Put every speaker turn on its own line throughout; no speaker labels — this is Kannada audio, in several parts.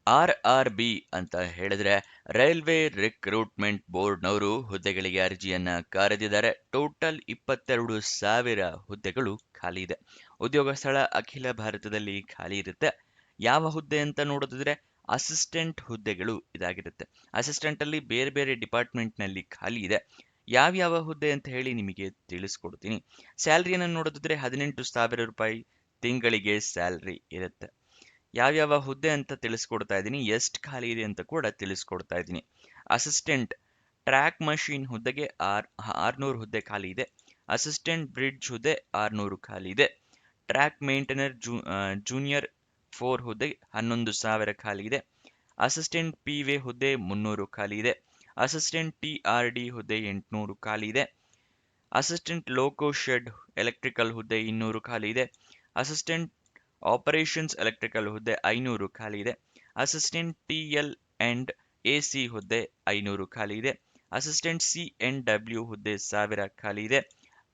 RRB ಅಂತ ಹೇಳಿದ್ರೆ ರೈಲ್ವೆ ರಿಕ್ರೂಟ್ಮೆಂಟ್ ಬೋರ್ಡ್ನವರು ಹುದ್ದೆಗಳಿಗೆ ಅರ್ಜಿಯನ್ನ ಕರೆದಿದ್ದಾರೆ. ಟೋಟಲ್ 22,000 ಹುದ್ದೆಗಳು ಖಾಲಿ ಇದೆ. ಉದ್ಯೋಗ ಸ್ಥಳ ಅಖಿಲ ಭಾರತದಲ್ಲಿ ಖಾಲಿ ಇರುತ್ತೆ. ಯಾವ ಹುದ್ದೆ ಅಂತ ನೋಡೋದಿದ್ರೆ ಅಸಿಸ್ಟೆಂಟ್ ಹುದ್ದೆಗಳು ಇದಾಗಿರುತ್ತೆ. ಅಸಿಸ್ಟೆಂಟ್ ಅಲ್ಲಿ ಬೇರೆ ಬೇರೆ ಡಿಪಾರ್ಟ್ಮೆಂಟ್ ನಲ್ಲಿ ಖಾಲಿ ಇದೆ. ಯಾವ್ಯಾವ ಹುದ್ದೆ ಅಂತ ಹೇಳಿ ನಿಮಗೆ ತಿಳಿಸ್ಕೊಡ್ತೀನಿ. ಸ್ಯಾಲ್ರಿಯನ್ನು ನೋಡೋದಿದ್ರೆ 18,000 ರೂಪಾಯಿ ತಿಂಗಳಿಗೆ ಸ್ಯಾಲ್ರಿ ಇರುತ್ತೆ. ಯಾವ್ಯಾವ ಹುದ್ದೆ ಅಂತ ತಿಳಿಸ್ಕೊಡ್ತಾ ಇದ್ದೀನಿ, ಎಷ್ಟು ಖಾಲಿ ಇದೆ ಅಂತ ಕೂಡ ತಿಳಿಸ್ಕೊಡ್ತಾ ಇದ್ದೀನಿ. ಅಸಿಸ್ಟೆಂಟ್ ಟ್ರ್ಯಾಕ್ ಮಷೀನ್ ಹುದ್ದೆಗೆ 600 ಹುದ್ದೆ ಖಾಲಿ ಇದೆ. ಅಸಿಸ್ಟೆಂಟ್ ಬ್ರಿಡ್ಜ್ ಹುದ್ದೆ 600 ಖಾಲಿ ಇದೆ. ಟ್ರ್ಯಾಕ್ ಮೇಂಟೆನರ್ ಜೂನಿಯರ್ 4 ಹುದ್ದೆ 11,000 ಖಾಲಿ ಇದೆ. ಅಸಿಸ್ಟೆಂಟ್ ಪಿವೆ ಹುದ್ದೆ 300 ಖಾಲಿ ಇದೆ. ಅಸಿಸ್ಟೆಂಟ್ TRD ಹುದ್ದೆ 800 ಖಾಲಿ ಇದೆ. ಅಸಿಸ್ಟೆಂಟ್ ಲೋಕೋ ಶೆಡ್ ಎಲೆಕ್ಟ್ರಿಕಲ್ ಹುದ್ದೆ 200 ಖಾಲಿ ಇದೆ. ಅಸಿಸ್ಟೆಂಟ್ ಆಪರೇಷನ್ಸ್ ಎಲೆಕ್ಟ್ರಿಕಲ್ ಹುದ್ದೆ 500 ಖಾಲಿ ಇದೆ. ಅಸಿಸ್ಟೆಂಟ್ TL ಅಂಡ್ AC ಹುದ್ದೆ 500 ಖಾಲಿ ಇದೆ. ಅಸಿಸ್ಟೆಂಟ್ CNW ಹುದ್ದೆ 1000 ಖಾಲಿ ಇದೆ.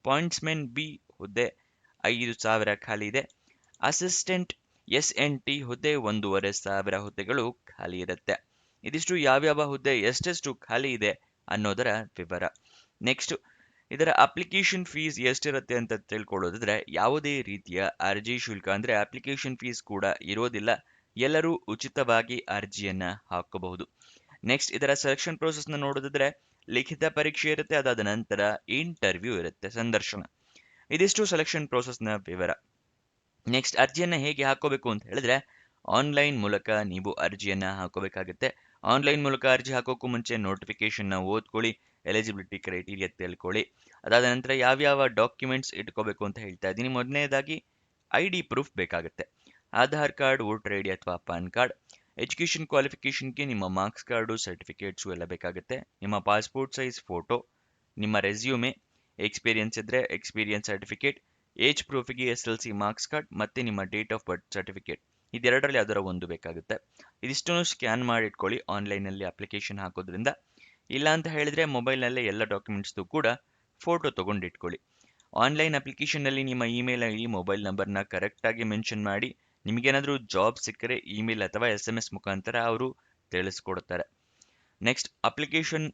ಪಾಯಿಂಟ್ಸ್ಮೆನ್ B ಹುದ್ದೆ 5,000 ಖಾಲಿ ಇದೆ. ಅಸಿಸ್ಟೆಂಟ್ SNT ಹುದ್ದೆ 1,500 ಹುದ್ದೆಗಳು ಖಾಲಿ ಇರುತ್ತೆ. ಇದಿಷ್ಟು ಯಾವ್ಯಾವ ಹುದ್ದೆ ಎಷ್ಟೆಷ್ಟು ಖಾಲಿ ಇದೆ ಅನ್ನೋದರ ವಿವರ. ನೆಕ್ಸ್ಟ್ ಇದರ ಅಪ್ಲಿಕೇಶನ್ ಫೀಸ್ ಎಷ್ಟಿರುತ್ತೆ ಅಂತ ತಿಳ್ಕೊಳ್ಳೋದಿದ್ರೆ ಯಾವುದೇ ರೀತಿಯ ಅರ್ಜಿ ಶುಲ್ಕ ಅಂದ್ರೆ ಅಪ್ಲಿಕೇಶನ್ ಫೀಸ್ ಕೂಡ ಇರೋದಿಲ್ಲ. ಎಲ್ಲರೂ ಉಚಿತವಾಗಿ ಅರ್ಜಿಯನ್ನ ಹಾಕಬಹುದು. ನೆಕ್ಸ್ಟ್ ಇದರ ಸೆಲೆಕ್ಷನ್ ಪ್ರೋಸೆಸ್ನ ನೋಡೋದಿದ್ರೆ ಲಿಖಿತ ಪರೀಕ್ಷೆ ಇರುತ್ತೆ. ಅದಾದ ನಂತರ ಇಂಟರ್ವ್ಯೂ ಇರುತ್ತೆ, ಸಂದರ್ಶನ. ಇದಿಷ್ಟು ಸೆಲೆಕ್ಷನ್ ಪ್ರೋಸೆಸ್ನ ವಿವರ. ನೆಕ್ಸ್ಟ್ ಅರ್ಜಿಯನ್ನ ಹೇಗೆ ಹಾಕೋಬೇಕು ಅಂತ ಹೇಳಿದ್ರೆ ಆನ್ಲೈನ್ ಮೂಲಕ ನೀವು ಅರ್ಜಿಯನ್ನ ಹಾಕೋಬೇಕಾಗುತ್ತೆ. ಆನ್ಲೈನ್ ಮೂಲಕ ಅರ್ಜಿ ಹಾಕೋಕ್ಕೂ ಮುಂಚೆ ನೋಟಿಫಿಕೇಶನ್ ಓದ್ಕೊಳ್ಳಿ, ಎಲಿಜಿಬಿಲಿಟಿ ಕ್ರೈಟೀರಿಯಾ ತಿಳ್ಕೊಳ್ಳಿ. ಅದಾದ ನಂತರ ಯಾವ್ಯಾವ ಡಾಕ್ಯುಮೆಂಟ್ಸ್ ಇಟ್ಕೋಬೇಕು ಅಂತ ಹೇಳ್ತಾ ಇದ್ದೀನಿ. ಮೊದಲನೇದಾಗಿ ID ಪ್ರೂಫ್ ಬೇಕಾಗುತ್ತೆ. ಆಧಾರ್ ಕಾರ್ಡ್, ವೋಟರ್ ID ಅಥವಾ ಪಾನ್ ಕಾರ್ಡ್. ಎಜುಕೇಷನ್ ಕ್ವಾಲಿಫಿಕೇಷನ್ಗೆ ನಿಮ್ಮ ಮಾರ್ಕ್ಸ್ ಕಾರ್ಡು, ಸರ್ಟಿಫಿಕೇಟ್ಸು ಎಲ್ಲ ಬೇಕಾಗುತ್ತೆ. ನಿಮ್ಮ ಪಾಸ್ಪೋರ್ಟ್ ಸೈಜ್ ಫೋಟೋ, ನಿಮ್ಮ ರೆಸ್ಯೂಮೆ, ಎಕ್ಸ್ಪೀರಿಯನ್ಸ್ ಇದ್ರೆ ಎಕ್ಸ್ಪೀರಿಯನ್ಸ್ ಸರ್ಟಿಫಿಕೇಟ್, ಏಜ್ ಪ್ರೂಫಿಗೆ SLC ಮಾರ್ಕ್ಸ್ ಕಾರ್ಡ್ ಮತ್ತೆ ನಿಮ್ಮ ಡೇಟ್ ಆಫ್ ಬರ್ತ್ ಸರ್ಟಿಫಿಕೇಟ್. ಇದೆರಡರಲ್ಲಿ ಯಾವ್ದಾರ ಒಂದು ಬೇಕಾಗುತ್ತೆ. ಇದಿಷ್ಟನ್ನು ಸ್ಕ್ಯಾನ್ ಮಾಡಿ ಇಟ್ಕೊಳ್ಳಿ ಆನ್ಲೈನಲ್ಲಿ ಅಪ್ಲಿಕೇಶನ್ ಹಾಕೋದ್ರಿಂದ. ಇಲ್ಲ ಅಂತ ಹೇಳಿದ್ರೆ ಮೊಬೈಲ್ನಲ್ಲೇ ಎಲ್ಲ ಡಾಕ್ಯುಮೆಂಟ್ಸ್ದು ಕೂಡ ಫೋಟೋ ತೊಗೊಂಡು ಇಟ್ಕೊಳ್ಳಿ. ಆನ್ಲೈನ್ ಅಪ್ಲಿಕೇಶನ್ನಲ್ಲಿ ನಿಮ್ಮ ಇಮೇಲ್ ID, ಮೊಬೈಲ್ ನಂಬರ್ನ ಕರೆಕ್ಟಾಗಿ ಮೆನ್ಷನ್ ಮಾಡಿ. ನಿಮಗೇನಾದರೂ ಜಾಬ್ ಸಿಕ್ಕರೆ ಇಮೇಲ್ ಅಥವಾ SMS ಮುಖಾಂತರ ಅವರು ತಿಳಿಸ್ಕೊಡ್ತಾರೆ. ನೆಕ್ಸ್ಟ್ ಅಪ್ಲಿಕೇಶನ್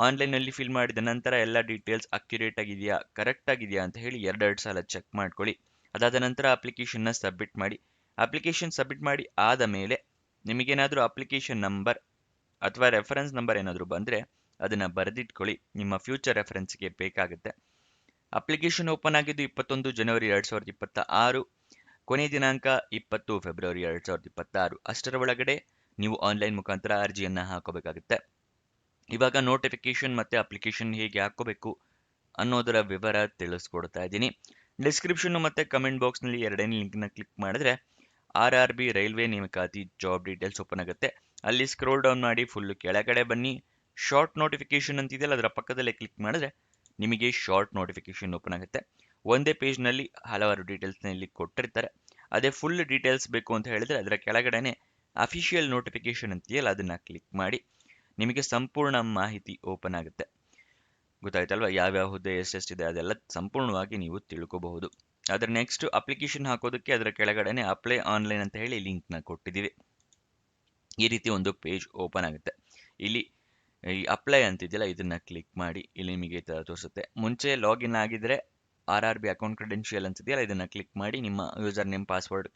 ಆನ್ಲೈನಲ್ಲಿ ಫಿಲ್ ಮಾಡಿದ ನಂತರ ಎಲ್ಲ ಡೀಟೇಲ್ಸ್ ಅಕ್ಯುರೇಟ್ ಆಗಿದೆಯಾ, ಕರೆಕ್ಟ್ ಆಗಿದೆಯಾ ಅಂತ ಹೇಳಿ ಎರಡೆರಡು ಸಲ ಚೆಕ್ ಮಾಡ್ಕೊಳ್ಳಿ. ಅದಾದ ನಂತರ ಅಪ್ಲಿಕೇಶನ್ನ ಸಬ್ಮಿಟ್ ಮಾಡಿ. ಅಪ್ಲಿಕೇಶನ್ ಸಬ್ಮಿಟ್ ಮಾಡಿ ಆದ ಮೇಲೆ ನಿಮಗೇನಾದರೂ ಅಪ್ಲಿಕೇಶನ್ ನಂಬರ್ ಅಥವಾ ರೆಫರೆನ್ಸ್ ನಂಬರ್ ಏನಾದರೂ ಬಂದರೆ ಅದನ್ನು ಬರೆದಿಟ್ಕೊಳ್ಳಿ, ನಿಮ್ಮ ಫ್ಯೂಚರ್ ರೆಫರೆನ್ಸ್ಗೆ ಬೇಕಾಗುತ್ತೆ. ಅಪ್ಲಿಕೇಶನ್ ಓಪನ್ ಆಗಿದ್ದು 21 ಜನವರಿ 2026, ಕೊನೆಯ ದಿನಾಂಕ 20 ಫೆಬ್ರವರಿ 2026. ಅಷ್ಟರ ಒಳಗಡೆ ನೀವು ಆನ್ಲೈನ್ ಮುಖಾಂತರ ಅರ್ಜಿಯನ್ನು ಹಾಕೋಬೇಕಾಗುತ್ತೆ. ಇವಾಗ ನೋಟಿಫಿಕೇಶನ್ ಮತ್ತೆ ಅಪ್ಲಿಕೇಶನ್ ಹೇಗೆ ಹಾಕೋಬೇಕು ಅನ್ನೋದರ ವಿವರ ತಿಳಿಸ್ಕೊಡ್ತಾ ಇದ್ದೀನಿ. ಡಿಸ್ಕ್ರಿಪ್ಷನ್ ಮತ್ತೆ ಕಮೆಂಟ್ ಬಾಕ್ಸ್ನಲ್ಲಿ ಎರಡನೇ ಲಿಂಕ್ನ ಕ್ಲಿಕ್ ಮಾಡಿದ್ರೆ RRB ರೈಲ್ವೆ ನೇಮಕಾತಿ ಜಾಬ್ ಡೀಟೇಲ್ಸ್ ಓಪನ್ ಆಗುತ್ತೆ. ಅಲ್ಲಿ ಸ್ಕ್ರೋಲ್ ಡೌನ್ ಮಾಡಿ ಫುಲ್ ಕೆಳಗಡೆ ಬನ್ನಿ. ಶಾರ್ಟ್ ನೋಟಿಫಿಕೇಶನ್ ಅಂತಿದೆಯಲ್ಲ ಅದರ ಪಕ್ಕದಲ್ಲೇ ಕ್ಲಿಕ್ ಮಾಡಿದ್ರೆ ನಿಮಗೆ ಶಾರ್ಟ್ ನೋಟಿಫಿಕೇಶನ್ ಓಪನ್ ಆಗುತ್ತೆ. ಒಂದೇ ಪೇಜ್ನಲ್ಲಿ ಹಲವಾರು ಡೀಟೇಲ್ಸ್ನ ಇಲ್ಲಿ ಕೊಟ್ಟಿರ್ತಾರೆ. ಅದೇ ಫುಲ್ ಡೀಟೇಲ್ಸ್ ಬೇಕು ಅಂತ ಹೇಳಿದ್ರೆ ಅದರ ಕೆಳಗಡೆನೆ ಅಫಿಷಿಯಲ್ ನೋಟಿಫಿಕೇಶನ್ ಅಂತಿದೆಯಲ್ಲ ಅದನ್ನ ಕ್ಲಿಕ್ ಮಾಡಿ ನಿಮಗೆ ಸಂಪೂರ್ಣ ಮಾಹಿತಿ ಓಪನ್ ಆಗುತ್ತೆ. ಗೊತ್ತಾಯ್ತಲ್ವಾ, ಯಾವ್ಯಾವ ಹುದ್ದೆ ಎಷ್ಟೆಷ್ಟಿದೆ ಅದೆಲ್ಲ ಸಂಪೂರ್ಣವಾಗಿ ನೀವು ತಿಳ್ಕೋಬಹುದು. ಅದರ ನೆಕ್ಸ್ಟ್ ಅಪ್ಲಿಕೇಶನ್ ಹಾಕೋದಕ್ಕೆ ಅದರ ಕೆಳಗಡೆನೆ ಅಪ್ಲೈ ಆನ್ಲೈನ್ ಅಂತ ಹೇಳಿ ಲಿಂಕ್ನ ಕೊಟ್ಟಿದ್ದೀವಿ. ಈ ರೀತಿ ಒಂದು ಪೇಜ್ ಓಪನ್ ಆಗುತ್ತೆ. ಇಲ್ಲಿ ಈ ಅಪ್ಲೈ ಅಂತಿದೆಯಲ್ಲ ಇದನ್ನ ಕ್ಲಿಕ್ ಮಾಡಿ. ಇಲ್ಲಿ ನಿಮಗೆ ತೋರಿಸುತ್ತೆ. ಮುಂಚೆ ಲಾಗಿನ್ ಆಗಿದ್ರೆ RRB ಅಕೌಂಟ್ ಕ್ರೆಡೆನ್ಷಿಯಲ್ ಅಂತಿದೆಯಲ್ಲ ಇದನ್ನ ಕ್ಲಿಕ್ ಮಾಡಿ ನಿಮ್ಮ ಯೂಸರ್ ನೇಮ್ ಪಾಸ್ವರ್ಡ್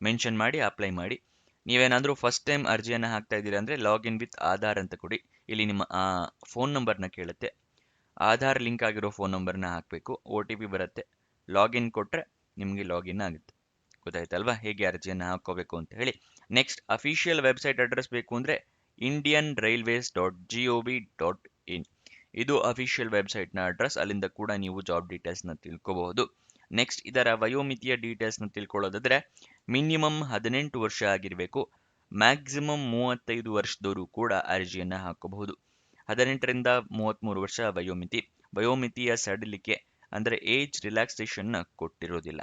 ಮೆನ್ಷನ್ ಮಾಡಿ ಅಪ್ಲೈ ಮಾಡಿ. ನೀವೇನಾದರೂ ಫಸ್ಟ್ ಟೈಮ್ ಅರ್ಜಿಯನ್ನು ಹಾಕ್ತಾ ಇದ್ದೀರಾ ಅಂದರೆ ಲಾಗಿನ್ ವಿತ್ ಆಧಾರ್ ಅಂತ ಕೊಡಿ. ಇಲ್ಲಿ ನಿಮ್ಮ ಫೋನ್ ನಂಬರ್ನ ಕೇಳುತ್ತೆ. ಆಧಾರ್ ಲಿಂಕ್ ಆಗಿರೋ ಫೋನ್ ನಂಬರ್ನ ಹಾಕಬೇಕು. OTP ಬರುತ್ತೆ. ಲಾಗಿನ್ ಕೊಟ್ಟರೆ ನಿಮಗೆ ಲಾಗಿನ್ ಆಗುತ್ತೆ. ಗೊತ್ತಾಯ್ತಲ್ವಾ ಹೇಗೆ ಅರ್ಜಿಯನ್ನು ಹಾಕೋಬೇಕು ಅಂತ ಹೇಳಿ. ನೆಕ್ಸ್ಟ್ ಅಫಿಷಿಯಲ್ ವೆಬ್ಸೈಟ್ ಅಡ್ರೆಸ್ ಬೇಕು ಅಂದರೆ indianrailways.gov.in ಇದು ಅಫಿಷಿಯಲ್ ವೆಬ್ಸೈಟ್ನ ಅಡ್ರೆಸ್. ಅಲ್ಲಿಂದ ಕೂಡ ನೀವು ಜಾಬ್ ಡೀಟೇಲ್ಸ್ನ ತಿಳ್ಕೋಬಹುದು. ನೆಕ್ಸ್ಟ್ ಇದರ ವಯೋಮಿತಿಯ ಡೀಟೇಲ್ಸ್ನ ತಿಳ್ಕೊಳ್ಳೋದಾದ್ರೆ ಮಿನಿಮಮ್ 18 ವರ್ಷ ಆಗಿರಬೇಕು. ಮ್ಯಾಕ್ಸಿಮಮ್ 35 ವರ್ಷದವರು ಕೂಡ ಅರ್ಜಿಯನ್ನು ಹಾಕಬಹುದು. 18ರಿಂದ 33 ವರ್ಷ ವಯೋಮಿತಿಯ ಸಡಿಲಿಕೆ ಅಂದರೆ ಏಜ್ ರಿಲ್ಯಾಕ್ಸೇಷನ್ನ ಕೊಟ್ಟಿರೋದಿಲ್ಲ.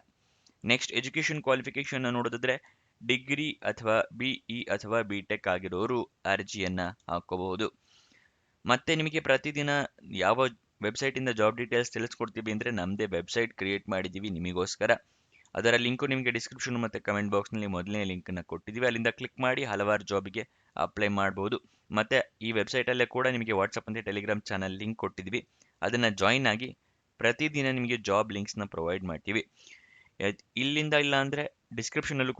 ನೆಕ್ಸ್ಟ್ ಎಜುಕೇಷನ್ ಕ್ವಾಲಿಫಿಕೇಷನ್ ನೋಡೋದಾದ್ರೆ ಡಿಗ್ರಿ ಅಥವಾ BE ಅಥವಾ BTech ಆಗಿರೋರು ಅರ್ಜಿಯನ್ನು ಹಾಕೋಬಹುದು. ಮತ್ತೆ ನಿಮಗೆ ಪ್ರತಿದಿನ ಯಾವ ವೆಬ್ಸೈಟಿಂದ ಜಾಬ್ ಡೀಟೇಲ್ಸ್ ತಿಳಿಸ್ಕೊಡ್ತೀವಿ ಅಂದರೆ ನಮ್ಮದೇ ವೆಬ್ಸೈಟ್ ಕ್ರಿಯೇಟ್ ಮಾಡಿದ್ದೀವಿ ನಿಮಗೋಸ್ಕರ. ಅದರ ಲಿಂಕು ನಿಮಗೆ ಡಿಸ್ಕ್ರಿಪ್ಷನ್ ಮತ್ತು ಕಮೆಂಟ್ ಬಾಕ್ಸ್ನಲ್ಲಿ ಮೊದಲನೇ ಲಿಂಕನ್ನು ಕೊಟ್ಟಿದ್ದೀವಿ. ಅಲ್ಲಿಂದ ಕ್ಲಿಕ್ ಮಾಡಿ ಹಲವಾರು ಜಾಬಿಗೆ ಅಪ್ಲೈ ಮಾಡ್ಬೋದು. ಮತ್ತು ಈ ವೆಬ್ಸೈಟಲ್ಲೇ ಕೂಡ ನಿಮಗೆ ವಾಟ್ಸಪ್ ಮತ್ತು ಟೆಲಿಗ್ರಾಮ್ ಚಾನಲ್ ಲಿಂಕ್ ಕೊಟ್ಟಿದ್ವಿ. ಅದನ್ನು ಜಾಯಿನ್ ಆಗಿ ಪ್ರತಿದಿನ ನಿಮಗೆ ಜಾಬ್ ಲಿಂಕ್ಸ್ನ ಪ್ರೊವೈಡ್ ಮಾಡ್ತೀವಿ. ಇಲ್ಲಿಂದ ಇಲ್ಲ ಅಂದರೆ ಡಿಸ್ಕ್ರಿಪ್ಷನಲ್ಲೂ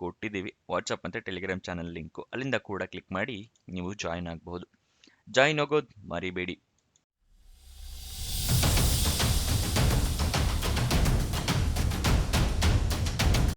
ಕೊಟ್ಟಿದ್ದೀವಿ ವಾಟ್ಸಪ್ ಮತ್ತು ಟೆಲಿಗ್ರಾಮ್ ಚಾನಲ್ ಲಿಂಕು. ಅಲ್ಲಿಂದ ಕೂಡ ಕ್ಲಿಕ್ ಮಾಡಿ ನೀವು ಜಾಯಿನ್ ಆಗಬಹುದು. ಜಾಯಿನ್ ಆಗೋದು ಮರಿಬೇಡಿ.